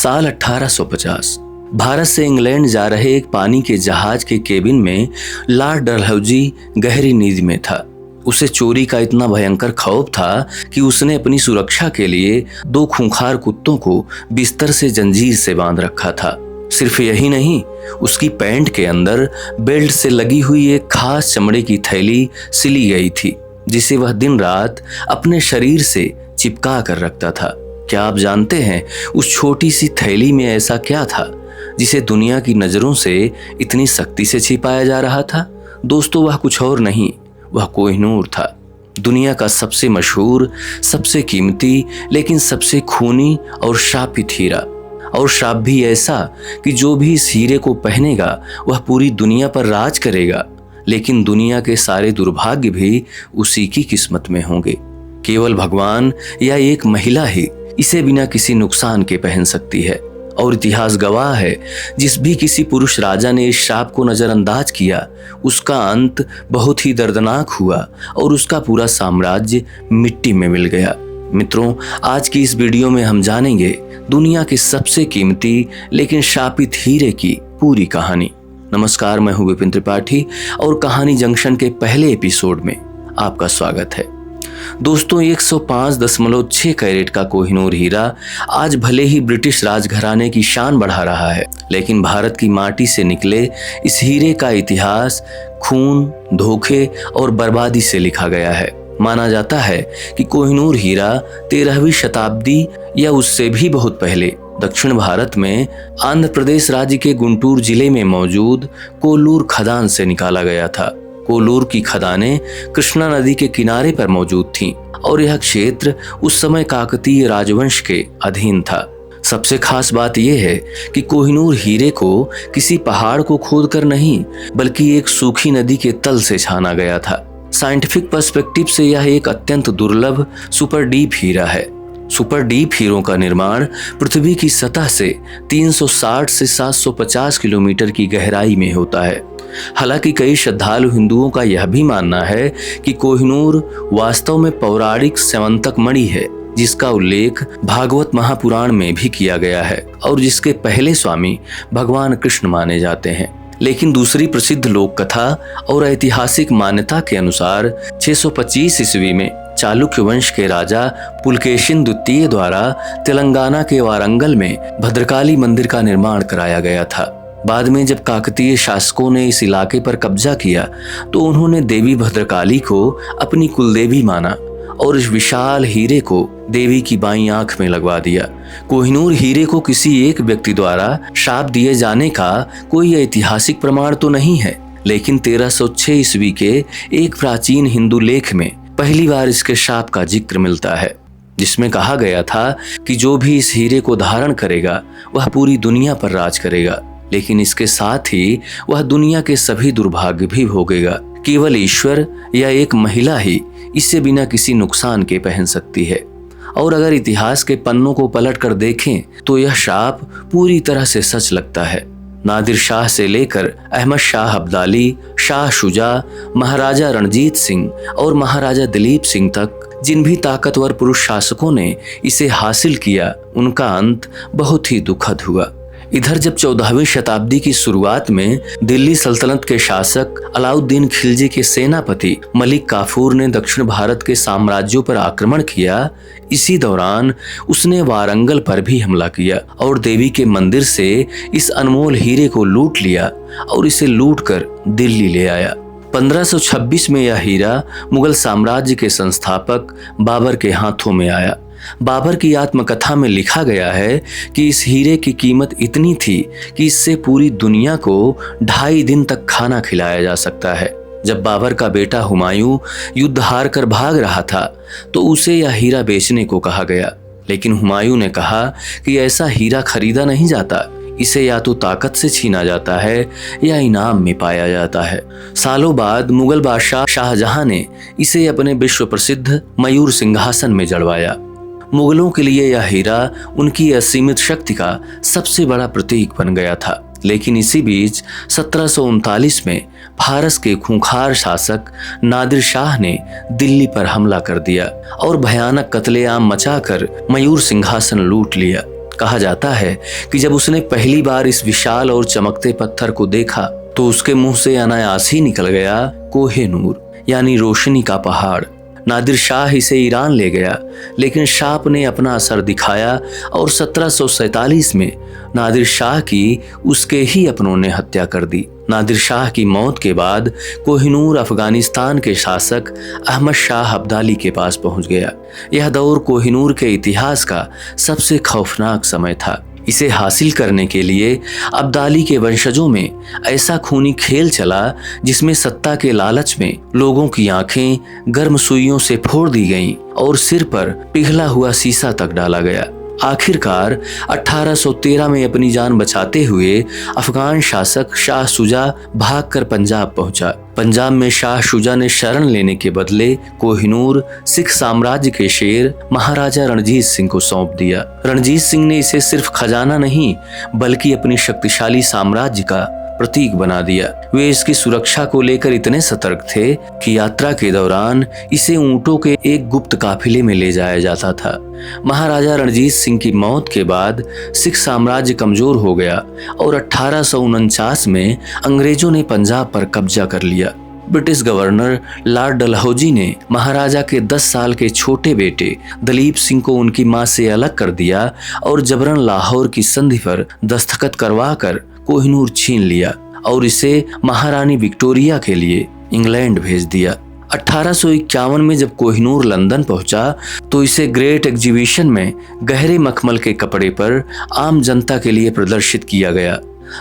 साल 1850 भारत से इंग्लैंड जा रहे एक पानी के जहाज के केबिन में लॉर्ड डलहौजी गहरी नींद में था। उसे चोरी का इतना भयंकर खौफ था कि उसने अपनी सुरक्षा के लिए 2 खूंखार कुत्तों को बिस्तर से जंजीर से बांध रखा था। सिर्फ यही नहीं, उसकी पैंट के अंदर बेल्ट से लगी हुई एक खास चमड़े की थैली सिली गई थी, जिसे वह दिन रात अपने शरीर से चिपका कर रखता था। क्या आप जानते हैं उस छोटी सी थैली में ऐसा क्या था जिसे दुनिया की नजरों से इतनी सख्ती से छिपाया जा रहा था? दोस्तों, वह कुछ और नहीं, वह कोहिनूर था। दुनिया का सबसे मशहूर, सबसे कीमती, लेकिन सबसे खूनी और शापित हीरा। और शाप भी ऐसा कि जो भी इस हीरे को पहनेगा वह पूरी दुनिया पर राज करेगा, लेकिन दुनिया के सारे दुर्भाग्य भी उसी की किस्मत में होंगे। केवल भगवान या एक महिला ही इसे बिना किसी नुकसान के पहन सकती है। और इतिहास गवाह है, जिस भी किसी पुरुष राजा ने इस शाप को नजरअंदाज किया, उसका अंत बहुत ही दर्दनाक हुआ और उसका पूरा साम्राज्य मिट्टी में मिल गया। मित्रों, आज की इस वीडियो में हम जानेंगे दुनिया के सबसे कीमती लेकिन शापित हीरे की पूरी कहानी। नमस्कार, मैं हूं विपिन त्रिपाठी और कहानी जंक्शन के पहले एपिसोड में आपका स्वागत है। दोस्तों, 105.6 कैरेट का कोहिनूर हीरा आज भले ही ब्रिटिश राजघराने की शान बढ़ा रहा है, लेकिन भारत की माटी से निकले इस हीरे का इतिहास खून, धोखे और बर्बादी से लिखा गया है। माना जाता है कि कोहिनूर हीरा 13वीं शताब्दी या उससे भी बहुत पहले दक्षिण भारत में आंध्र प्रदेश राज्य के गुंटूर जिले में मौजूद कोल्लूर खदान से निकाला गया था। कोल्लूर की खदानें कृष्णा नदी के किनारे पर मौजूद थीं और यह क्षेत्र उस समय काकतीय राजवंश के अधीन था। सबसे खास बात यह है कि कोहिनूर हीरे को किसी पहाड़ को खोदकर नहीं, बल्कि एक सूखी नदी के तल से छाना गया था। साइंटिफिक पर्सपेक्टिव से यह एक अत्यंत दुर्लभ सुपर डीप हीरा है। सुपर डीप हीरों का निर्माण पृथ्वी की सतह से 360 से 750 किलोमीटर की गहराई में होता है। हालांकि कई श्रद्धालु हिंदुओं का यह भी मानना है कि कोहिनूर वास्तव में पौराणिक स्यवंतक मणि है, जिसका उल्लेख भागवत महापुराण में भी किया गया है और जिसके पहले स्वामी भगवान कृष्ण माने जाते हैं। लेकिन दूसरी प्रसिद्ध लोक कथा और ऐतिहासिक मान्यता के अनुसार 625 ईस्वी में चालुक्य वंश के राजा पुलकेशिन द्वितीय द्वारा तेलंगाना के वारंगल में भद्रकाली मंदिर का निर्माण कराया गया था। बाद में जब काकतीय शासकों ने इस इलाके पर कब्जा किया तो उन्होंने देवी भद्रकाली को अपनी कुलदेवी माना और इस विशाल हीरे को देवी की बाईं आंख में लगवा दिया। कोहिनूर हीरे को किसी एक व्यक्ति द्वारा शाप दिए जाने का कोई ऐतिहासिक प्रमाण तो नहीं है, लेकिन 1306 ईस्वी के एक प्राचीन हिंदू लेख में पहली बार इसके शाप का जिक्र मिलता है, जिसमें कहा गया था कि जो भी इस हीरे को धारण करेगा वह पूरी दुनिया पर राज करेगा, लेकिन इसके साथ ही वह दुनिया के सभी दुर्भाग्य भी भोगेगा। केवल ईश्वर या एक महिला ही इसे बिना किसी नुकसान के पहन सकती है। और अगर इतिहास के पन्नों को पलट कर देखें तो यह शाप पूरी तरह से सच लगता है। नादिर शाह से लेकर अहमद शाह अब्दाली, शाह शुजा, महाराजा रणजीत सिंह और महाराजा दिलीप सिंह तक जिन भी ताकतवर पुरुष शासकों ने इसे हासिल किया, उनका अंत बहुत ही दुखद हुआ। इधर जब 14वीं शताब्दी की शुरुआत में दिल्ली सल्तनत के शासक अलाउद्दीन खिलजी के सेनापति मलिक काफूर ने दक्षिण भारत के साम्राज्यों पर आक्रमण किया, इसी दौरान उसने वारंगल पर भी हमला किया और देवी के मंदिर से इस अनमोल हीरे को लूट लिया और इसे लूटकर दिल्ली ले आया। 1526 में यह हीरा मुगल साम्राज्य के संस्थापक बाबर के हाथों में आया। बाबर की आत्मकथा में लिखा गया है कि इस हीरे की कीमत इतनी थी कि इससे पूरी दुनिया को 2.5 दिन तक खाना खिलाया जा सकता है। जब बाबर का बेटा हुमायूं युद्ध हार कर भाग रहा था तो उसे यह हीरा बेचने को कहा गया, लेकिन हुमायूं ने कहा कि ऐसा हीरा खरीदा नहीं जाता, इसे या तो ताकत से छीना जाता है या इनाम में पाया जाता है। सालों बाद मुगल बादशाह शाहजहां ने इसे अपने विश्व प्रसिद्ध मयूर सिंहासन में जड़वाया। मुगलों के लिए यह हीरा उनकी असीमित शक्ति का सबसे बड़ा प्रतीक बन गया था। लेकिन इसी बीच 1739 में फारस के खूंखार शासक नादिर शाह ने दिल्ली पर हमला कर दिया और भयानक कत्लेआम मचाकर मयूर सिंहासन लूट लिया। कहा जाता है कि जब उसने पहली बार इस विशाल और चमकते पत्थर को देखा तो उसके मुंह से अनायास ही निकल गया कोह-ए-नूर यानी रोशनी का पहाड़। नादिर शाह इसे ईरान ले गया, लेकिन शाह ने अपना असर दिखाया और 1747 में नादिर शाह की उसके ही अपनों ने हत्या कर दी। नादिर शाह की मौत के बाद कोह-ए-नूर अफगानिस्तान के शासक अहमद शाह अब्दाली के पास पहुंच गया। यह दौर कोह-ए-नूर के इतिहास का सबसे खौफनाक समय था। इसे हासिल करने के लिए अब्दाली के वंशजों में ऐसा खूनी खेल चला जिसमें सत्ता के लालच में लोगों की आंखें गर्म सुइयों से फोड़ दी गईं और सिर पर पिघला हुआ शीशा तक डाला गया। आखिरकार 1813 में अपनी जान बचाते हुए अफगान शासक शाह शुजा भागकर पंजाब पहुंचा। पंजाब में शाह शुजा ने शरण लेने के बदले कोह-ए-नूर सिख साम्राज्य के शेर महाराजा रणजीत सिंह को सौंप दिया। रणजीत सिंह ने इसे सिर्फ खजाना नहीं बल्कि अपनी शक्तिशाली साम्राज्य का प्रतीक बना दिया। वे इसकी सुरक्षा को लेकर इतने सतर्क थे कि यात्रा के दौरान इसे ऊंटों के एक गुप्त काफिले में ले जाया जाता था। महाराजा रणजीत सिंह की मौत के बाद सिख साम्राज्य कमजोर हो गया और 1849 में अंग्रेजों ने पंजाब पर कब्जा कर लिया। ब्रिटिश गवर्नर लॉर्ड डलहौजी ने महाराजा के 10 साल के छोटे बेटे दलीप सिंह को उनकी मां से अलग कर दिया और जबरन लाहौर की संधि पर दस्तखत करवा कर कोह-ए-नूर छीन लिया और इसे महारानी विक्टोरिया के लिए इंग्लैंड भेज दिया। 1851 में जब कोह-ए-नूर लंदन पहुंचा तो इसे ग्रेट एग्जीबिशन में गहरे मखमल के कपड़े पर आम जनता के लिए प्रदर्शित किया गया।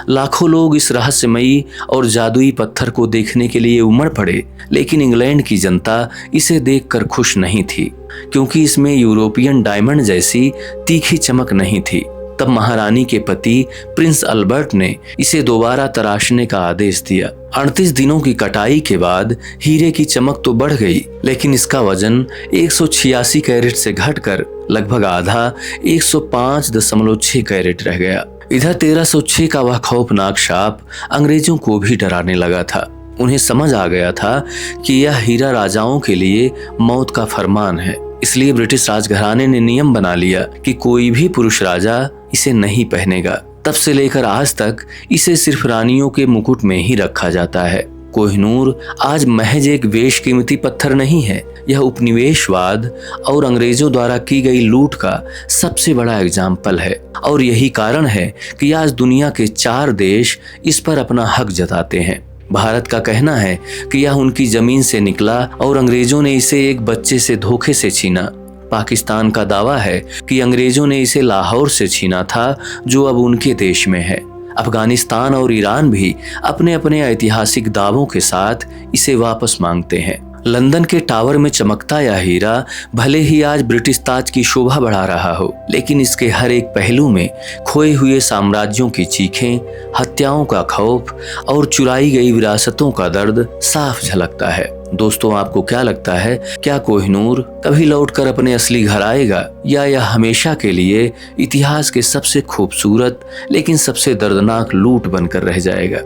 लाखों लोग इस रहस्यमयी और जादुई पत्थर को देखने के लिए उमड़ पड़े, लेकिन इंग्लैंड की जनता इसे देखकर खुश नहीं थी क्योंकि इसमें यूरोपियन डायमंड जैसी तीखी चमक नहीं थी। तब महारानी के पति प्रिंस अल्बर्ट ने इसे दोबारा तराशने का आदेश दिया। 38 दिनों की कटाई के बाद हीरे की चमक तो बढ़ गई, लेकिन इसका वजन 186 कैरेट से घटकर लगभग आधा 105.6 कैरेट रह गया। इधर 1306 का वह खौफनाक शाप अंग्रेजों को भी डराने लगा था। उन्हें समझ आ गया था कि यह हीरा राजाओं के लिए मौत का फरमान है। इसलिए ब्रिटिश राजघराने ने नियम बना लिया कि कोई भी पुरुष राजा इसे नहीं पहनेगा। तब से लेकर आज तक इसे सिर्फ रानियों के मुकुट में ही रखा जाता है। कोह-ए-नूर आज महज एक बेशकीमती पत्थर नहीं है, यह उपनिवेशवाद और अंग्रेजों द्वारा की गई लूट का सबसे बड़ा एग्जाम्पल है और यही कारण है कि आज दुनिया के 4 देश इस पर अपना हक जताते हैं। भारत का कहना है कि यह उनकी जमीन से निकला और अंग्रेजों ने इसे एक बच्चे से धोखे से छीना। पाकिस्तान का दावा है कि अंग्रेजों ने इसे लाहौर से छीना था जो अब उनके देश में है। अफगानिस्तान और ईरान भी अपने अपने ऐतिहासिक दावों के साथ इसे वापस मांगते हैं। लंदन के टावर में चमकता यह हीरा भले ही आज ब्रिटिश ताज की शोभा बढ़ा रहा हो, लेकिन इसके हर एक पहलू में खोए हुए साम्राज्यों की चीखें, हत्याओं का खौफ और चुराई गई विरासतों का दर्द साफ झलकता है। दोस्तों, आपको क्या लगता है, क्या कोह-ए-नूर कभी लौटकर अपने असली घर आएगा या यह हमेशा के लिए इतिहास के सबसे खूबसूरत लेकिन सबसे दर्दनाक लूट बनकर रह जाएगा?